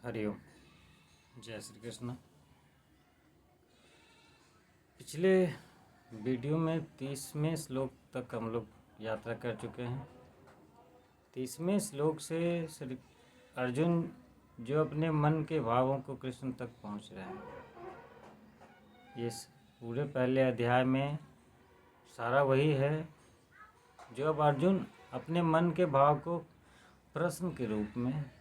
हरिओम। जय श्री कृष्ण। पिछले वीडियो में 30वें श्लोक तक हम लोग यात्रा कर चुके हैं। 30वें श्लोक से श्री अर्जुन जो अपने मन के भावों को कृष्ण तक पहुंच रहे हैं। इस पूरे पहले अध्याय में सारा वही है जो अब अर्जुन अपने मन के भाव को प्रश्न के रूप में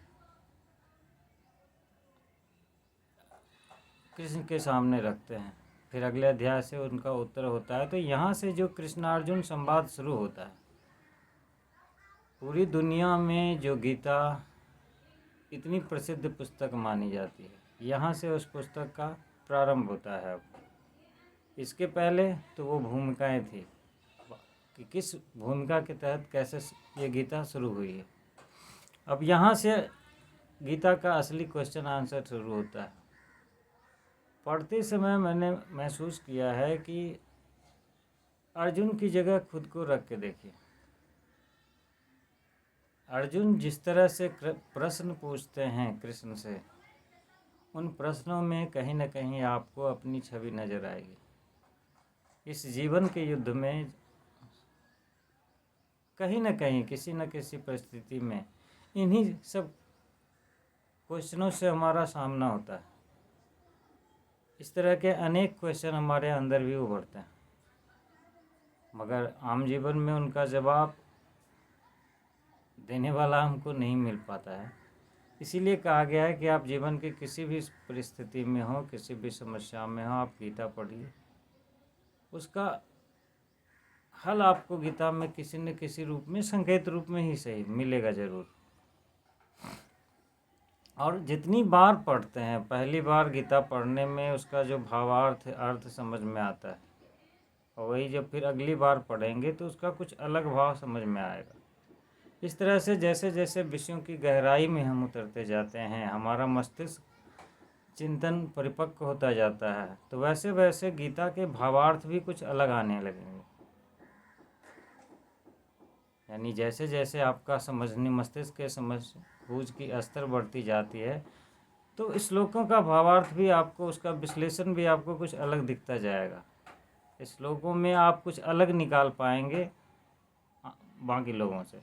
कृष्ण के सामने रखते हैं। फिर अगले अध्याय से उनका उत्तर होता है। तो यहाँ से जो कृष्णार्जुन संवाद शुरू होता है, पूरी दुनिया में जो गीता इतनी प्रसिद्ध पुस्तक मानी जाती है, यहाँ से उस पुस्तक का प्रारंभ होता है। अब इसके पहले तो वो भूमिकाएं थी कि किस भूमिका के तहत कैसे ये गीता शुरू हुई है। अब यहाँ से गीता का असली क्वेश्चन आंसर शुरू होता है। पढ़ते समय मैंने महसूस किया है कि अर्जुन की जगह खुद को रख के देखिए। अर्जुन जिस तरह से प्रश्न पूछते हैं कृष्ण से, उन प्रश्नों में कहीं न कहीं आपको अपनी छवि नज़र आएगी। इस जीवन के युद्ध में कहीं न कहीं किसी न किसी परिस्थिति में इन्हीं सब क्वेश्चनों से हमारा सामना होता है। इस तरह के अनेक क्वेश्चन हमारे अंदर भी उभरते हैं, मगर आम जीवन में उनका जवाब देने वाला हमको नहीं मिल पाता है। इसीलिए कहा गया है कि आप जीवन के किसी भी परिस्थिति में हो, किसी भी समस्या में हो, आप गीता पढ़िए। उसका हल आपको गीता में किसी न किसी रूप में, संकेत रूप में ही सही, मिलेगा ज़रूर। और जितनी बार पढ़ते हैं, पहली बार गीता पढ़ने में उसका जो भावार्थ अर्थ समझ में आता है, और वही जब फिर अगली बार पढ़ेंगे तो उसका कुछ अलग भाव समझ में आएगा। इस तरह से जैसे जैसे विषयों की गहराई में हम उतरते जाते हैं, हमारा मस्तिष्क चिंतन परिपक्व होता जाता है, तो वैसे वैसे गीता के भावार्थ भी कुछ अलग आने लगेंगे। यानी जैसे जैसे आपका समझने, मस्तिष्क के समझ बूझ की स्तर बढ़ती जाती है, तो इस श्लोकों का भावार्थ भी आपको, उसका विश्लेषण भी आपको कुछ अलग दिखता जाएगा। इस श्लोकों में आप कुछ अलग निकाल पाएंगे बाकी लोगों से।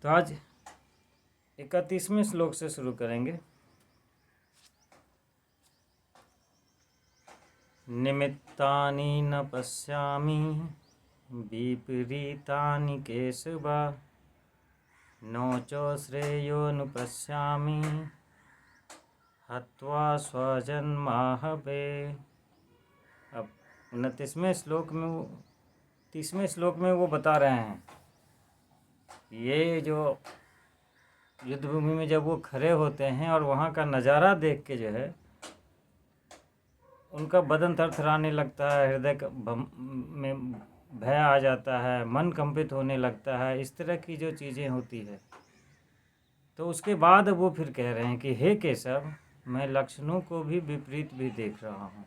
तो आज 31वें श्लोक से शुरू करेंगे। निमित्तानि न पश्यामि विपरीतानि केशव, नो च श्रेयोनुपश्यामि हत्वा स्वजन्माहवे। अब 29वें श्लोक में, 30वें श्लोक में वो बता रहे हैं, ये जो युद्ध भूमि में जब वो खड़े होते हैं और वहाँ का नज़ारा देख के जो है उनका बदन थरथराने लगता है, हृदय में भय आ जाता है, मन कंपित होने लगता है, इस तरह की जो चीज़ें होती है। तो उसके बाद वो फिर कह रहे हैं कि हे केशव, मैं लक्षणों को भी विपरीत भी देख रहा हूँ,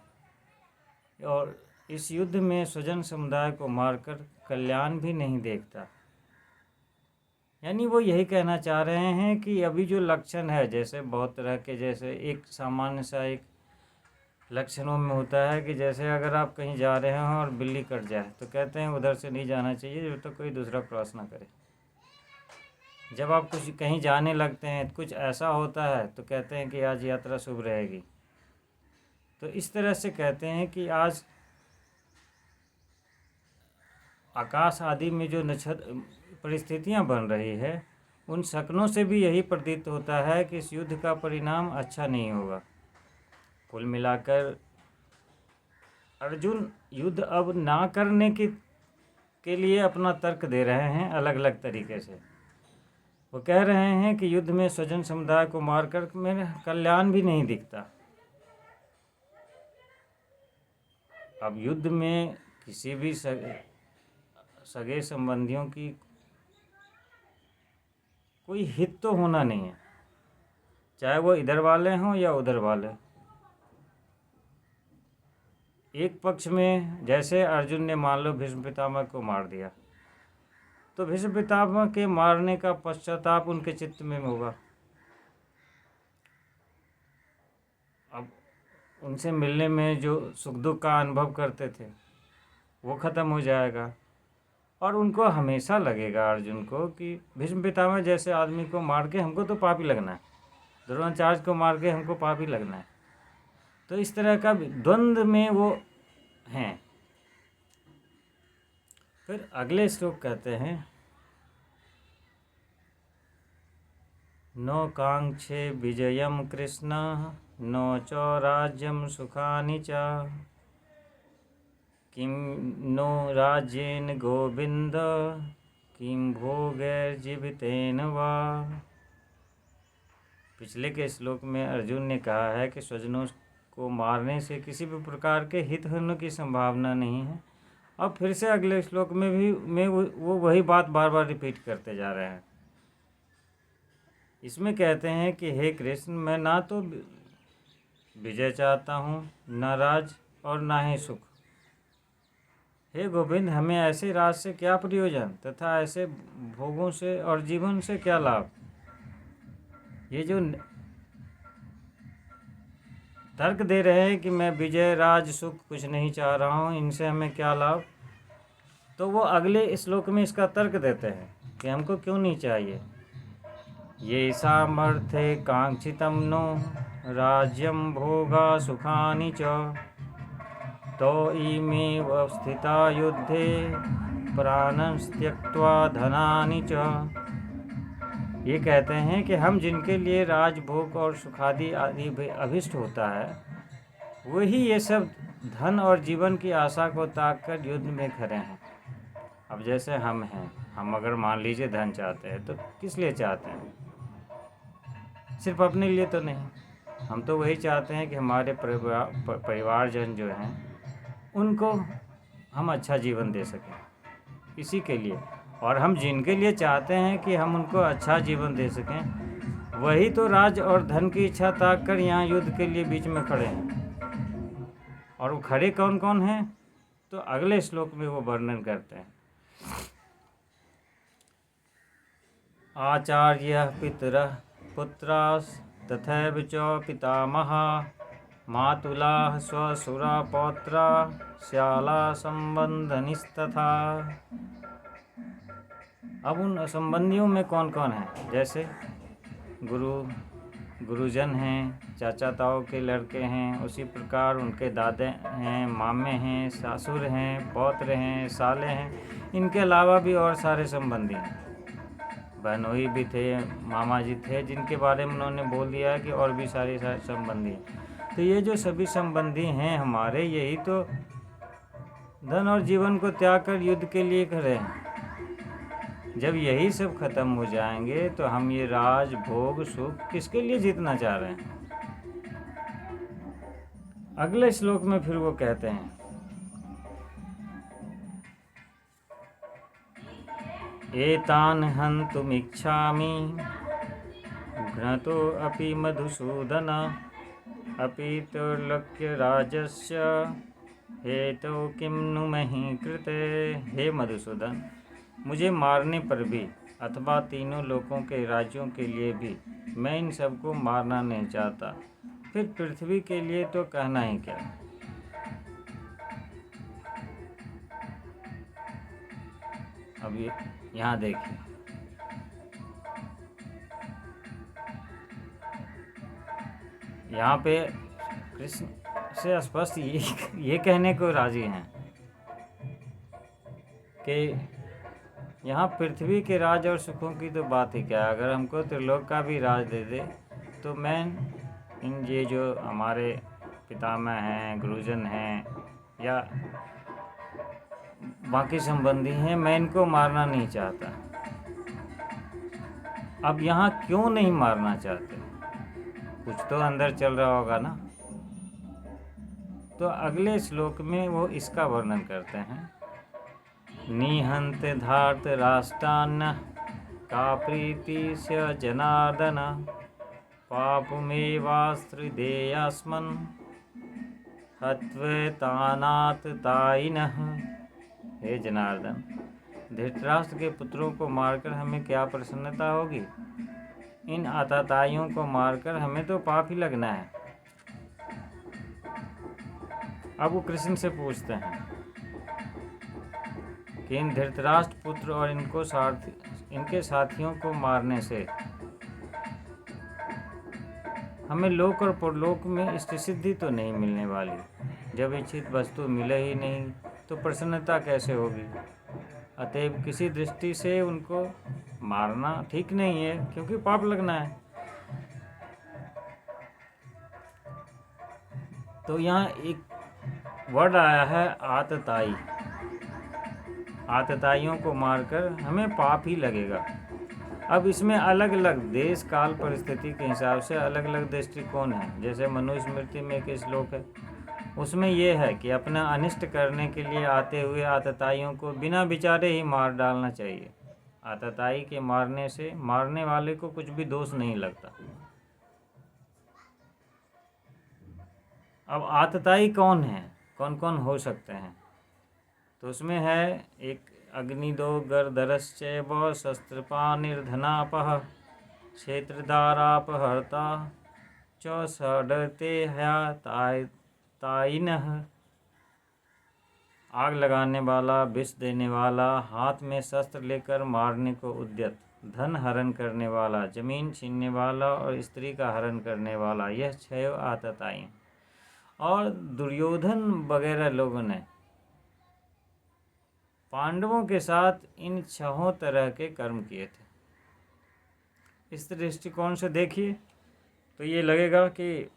और इस युद्ध में स्वजन समुदाय को मारकर कल्याण भी नहीं देखता। यानी वो यही कहना चाह रहे हैं कि अभी जो लक्षण है, जैसे बहुत तरह के, जैसे एक सामान्य सा एक लक्षणों में होता है कि जैसे अगर आप कहीं जा रहे हो और बिल्ली कट जाए तो कहते हैं उधर से नहीं जाना चाहिए जब तक कोई दूसरा क्रॉस ना करे। जब आप कुछ कहीं जाने लगते हैं, कुछ ऐसा होता है तो कहते हैं कि आज यात्रा शुभ रहेगी। तो इस तरह से कहते हैं कि आज आकाश आदि में जो नक्षत्र परिस्थितियां बन रही है, उन शकुनों से भी यही प्रतीत होता है कि इस युद्ध का परिणाम अच्छा नहीं होगा। कुल मिलाकर अर्जुन युद्ध अब ना करने के लिए अपना तर्क दे रहे हैं अलग अलग तरीके से। वो कह रहे हैं कि युद्ध में स्वजन समुदाय को मारकर मेरे कल्याण भी नहीं दिखता। अब युद्ध में किसी भी सगे संबंधियों की कोई हित तो होना नहीं है, चाहे वो इधर वाले हों या उधर वाले। एक पक्ष में जैसे अर्जुन ने मान लो भीष्म पितामह को मार दिया, तो भीष्म पितामह के मारने का पश्चाताप उनके चित्त में होगा। उनसे मिलने में जो सुख दुख का अनुभव करते थे वो ख़त्म हो जाएगा। और उनको हमेशा लगेगा अर्जुन को कि भीष्म पितामह जैसे आदमी को मार के हमको तो पापी लगना है, द्रोणाचार्य को मार के हमको पापी लगना है। तो इस तरह का द्वंद्व में वो हैं। फिर अगले श्लोक कहते हैं, नो कांक्षे विजयम कृष्ण नो च राज्यम सुखानि च किम नो राज्येन गोविंद किम भोगैर्जीवितेन वा। पिछले के श्लोक में अर्जुन ने कहा है कि स्वजनों को मारने से किसी भी प्रकार के हित होने की संभावना नहीं है। अब फिर से अगले श्लोक में भी वो वही बात बार बार रिपीट करते जा रहे हैं। इसमें कहते हैं कि हे कृष्ण, मैं ना तो विजय चाहता हूँ, न राज और ना ही सुख। हे गोविंद, हमें ऐसे राज से क्या प्रयोजन तथा ऐसे भोगों से और जीवन से क्या लाभ। ये जो तर्क दे रहे हैं कि मैं विजय राज सुख कुछ नहीं चाह रहा हूँ, इनसे हमें क्या लाभ, तो वो अगले श्लोक में इसका तर्क देते हैं कि हमको क्यों नहीं चाहिए। ये सामर्थ्य कांक्षितम नो राज्यम भोगा सुखानि च तो इमेव स्थिता युद्धे प्राणं त्यक्त्वा धनानि च। ये कहते हैं कि हम जिनके लिए राजभोग और सुखादि आदि अभिष्ट होता है, वही ये सब धन और जीवन की आशा को ताक कर युद्ध में खड़े हैं। अब जैसे हम हैं, हम अगर मान लीजिए धन चाहते हैं तो किस लिए चाहते हैं? सिर्फ अपने लिए तो नहीं, हम तो वही चाहते हैं कि हमारे परिवारजन जो हैं उनको हम अच्छा जीवन दे सकें, इसी के लिए। और हम जिनके लिए चाहते हैं कि हम उनको अच्छा जीवन दे सकें, वही तो राज और धन की इच्छा ताक कर यहाँ युद्ध के लिए बीच में खड़े हैं। और वो खड़े कौन कौन हैं, तो अगले श्लोक में वो वर्णन करते हैं। आचार्य पितरः पुत्रास् तथैव च पितामहा मातुलाः स्वसुरा पौत्रा श्याला संबंधनिस्तथा। अब उन संबंधियों में कौन कौन है? जैसे गुरुजन हैं, चाचा ताऊ के लड़के हैं, उसी प्रकार उनके दादे हैं, मामे हैं, सासुर हैं, पौत्र हैं, साले हैं। इनके अलावा भी और सारे संबंधी हैं, बहनोई भी थे, मामा जी थे, जिनके बारे में उन्होंने बोल दिया कि और भी सारे संबंधी हैं। तो ये जो सभी संबंधी हैं हमारे, यही तो धन और जीवन को त्याग कर युद्ध के लिए खड़े हैं। जब यही सब खत्म हो जाएंगे तो हम ये राज भोग सुख किसके लिए जीतना चाह रहे हैं? अगले श्लोक में फिर वो कहते हैं, एतान हन्तुमिच्छामि घ्नतो अपि मधुसूदन अपि तुर्लक्ष्य राजस्य हेतु किम नु महि कृते। हे मधुसूदन, मुझे मारने पर भी अथवा तीनों लोकों के राज्यों के लिए भी मैं इन सबको मारना नहीं चाहता, फिर पृथ्वी के लिए तो कहना ही क्या। अब यहाँ देखिए, यहाँ पे कृष्ण से स्पष्ट ये कहने को राजी हैं कि यहाँ पृथ्वी के राज और सुखों की तो बात ही क्या है। अगर हमको त्रिलोक का भी राज दे दे तो मैं इन ये जो हमारे पितामह हैं, गुरुजन हैं या बाकी संबंधी हैं, मैं इनको मारना नहीं चाहता। अब यहाँ क्यों नहीं मारना चाहते? कुछ तो अंदर चल रहा होगा ना। तो अगले श्लोक में वो इसका वर्णन करते हैं, निहंत धार्त राष्ट्रान्न का प्रीति स्य जनार्दन पापमेवास्त्रिदेयास्मन् हत्वेतानात ताइनः। हे जनार्दन, धृतराष्ट्र के पुत्रों को मारकर हमें क्या प्रसन्नता होगी? इन आतताइयों को मारकर हमें तो पाप ही लगना है। अब वो कृष्ण से पूछते हैं कि इन धृतराष्ट्र पुत्र और इनके साथियों को मारने से हमें लोक और परलोक में इष्ट सिद्धि तो नहीं मिलने वाली। जब इच्छित वस्तु मिले ही नहीं तो प्रसन्नता कैसे होगी। अतएव किसी दृष्टि से उनको मारना ठीक नहीं है, क्योंकि पाप लगना है। तो यहाँ एक वर्ड आया है आतताई। आतताइयों को मारकर हमें पाप ही लगेगा। अब इसमें अलग अलग देश काल परिस्थिति के हिसाब से अलग अलग दृष्टिकोण हैं। जैसे मनुस्मृति में एक श्लोक है, उसमें यह है कि अपना अनिष्ट करने के लिए आते हुए आतताइयों को बिना विचारे ही मार डालना चाहिए। आतताई के मारने से मारने वाले को कुछ भी दोष नहीं लगता। अब आतताई कौन है, कौन कौन हो सकते हैं? तो उसमें है एक अग्निदो गर्दरश्चैव शस्त्रपाणिर्धनापः क्षेत्रदारापहर्ता च सडते ताइनः। आग लगाने वाला, विष देने वाला, हाथ में शस्त्र लेकर मारने को उद्यत, धन हरण करने वाला, जमीन छीनने वाला और स्त्री का हरण करने वाला, यह 6 आतताई। और दुर्योधन वगैरह लोगों ने पांडवों के साथ इन 6 तरह के कर्म किए थे। इस दृष्टिकोण से देखिए तो ये लगेगा कि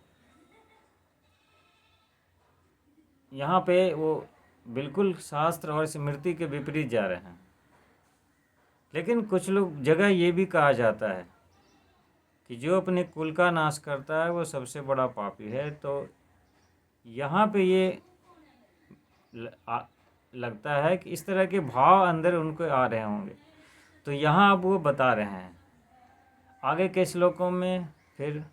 यहाँ पे वो बिल्कुल शास्त्र और स्मृति के विपरीत जा रहे हैं। लेकिन कुछ लोग जगह ये भी कहा जाता है कि जो अपने कुल का नाश करता है वो सबसे बड़ा पापी है। तो यहाँ पे ये लगता है कि इस तरह के भाव अंदर उनको आ रहे होंगे। तो यहाँ अब वो बता रहे हैं आगे के श्लोकों में। फिर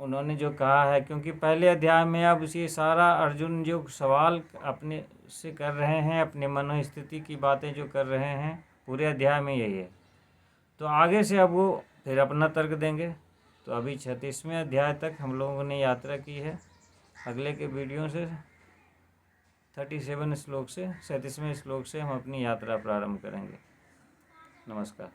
उन्होंने जो कहा है, क्योंकि पहले अध्याय में अब ये सारा अर्जुन जो सवाल अपने से कर रहे हैं, अपने मनोस्थिति की बातें जो कर रहे हैं, पूरे अध्याय में यही है। तो आगे से अब वो फिर अपना तर्क देंगे। तो अभी 36वें अध्याय तक हम लोगों ने यात्रा की है। अगले के वीडियो से 37 श्लोक से 37वें श्लोक से हम अपनी यात्रा प्रारंभ करेंगे। नमस्कार।